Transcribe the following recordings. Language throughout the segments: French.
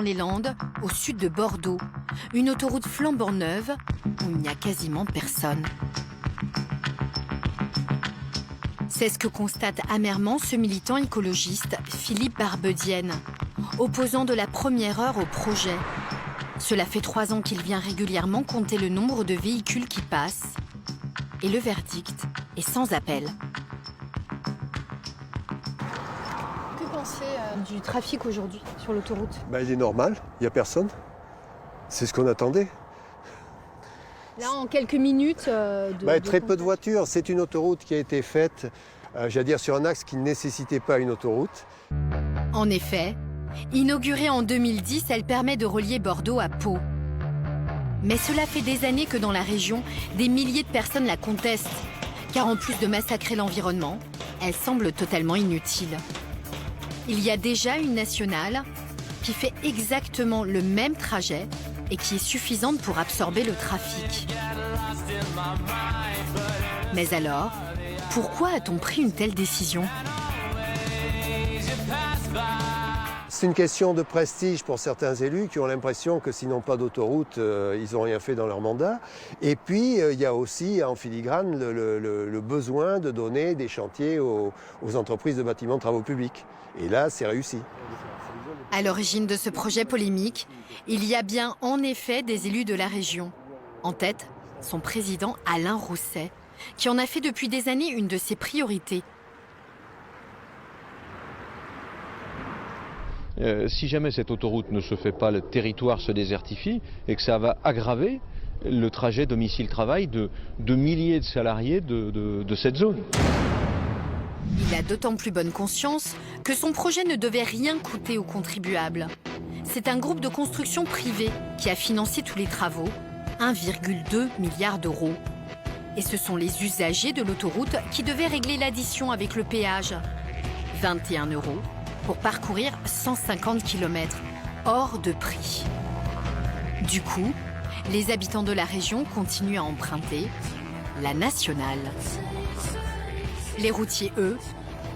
Dans les Landes, au sud de Bordeaux, une autoroute flambant neuve où il n'y a quasiment personne. C'est ce que constate amèrement ce militant écologiste, Philippe Barbedienne, opposant de la première heure au projet. Cela fait 3 ans qu'il vient régulièrement compter le nombre de véhicules qui passent. Et le verdict est sans appel. Que pensez du trafic aujourd'hui sur l'autoroute ? Il est normal, il n'y a personne. C'est ce qu'on attendait. Là, en quelques minutes... Très peu de voitures. C'est une autoroute qui a été faite, sur un axe qui ne nécessitait pas une autoroute. En effet, inaugurée en 2010, elle permet de relier Bordeaux à Pau. Mais cela fait des années que dans la région, des milliers de personnes la contestent. Car en plus de massacrer l'environnement, elle semble totalement inutile. Il y a déjà une nationale qui fait exactement le même trajet et qui est suffisante pour absorber le trafic. Mais alors, pourquoi a-t-on pris une telle décision ? C'est une question de prestige pour certains élus qui ont l'impression que s'ils n'ont pas d'autoroute, ils n'ont rien fait dans leur mandat. Et puis, il y a aussi en filigrane le besoin de donner des chantiers aux entreprises de bâtiments de travaux publics. Et là, c'est réussi. À l'origine de ce projet polémique, il y a bien en effet des élus de la région. En tête, son président Alain Rousset, qui en a fait depuis des années une de ses priorités. Si jamais cette autoroute ne se fait pas, le territoire se désertifie et que ça va aggraver le trajet domicile-travail de milliers de salariés de cette zone. Il a d'autant plus bonne conscience que son projet ne devait rien coûter aux contribuables. C'est un groupe de construction privé qui a financé tous les travaux, 1,2 milliard d'euros. Et ce sont les usagers de l'autoroute qui devaient régler l'addition avec le péage. 21 € pour parcourir 150 km, hors de prix. Du coup, les habitants de la région continuent à emprunter la nationale. Les routiers, eux,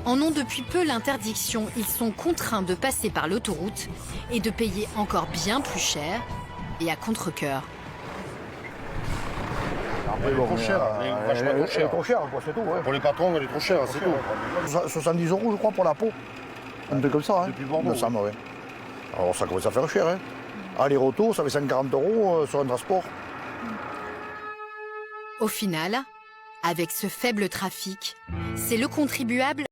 en ont depuis peu l'interdiction. Ils sont contraints de passer par l'autoroute et de payer encore bien plus cher et à contre-cœur. Elle est trop chère, vachement trop chère. Trop cher, quoi, c'est tout. Ouais. Pour les patrons, elle est trop chère, c'est tout. 70 € je crois pour la peau. Un truc comme ça, hein. Depuis Bordeaux. Ouais. Alors ça commence à faire cher, hein. Aller-retour, ça fait 140 € sur un transport. Au final, avec ce faible trafic, c'est le contribuable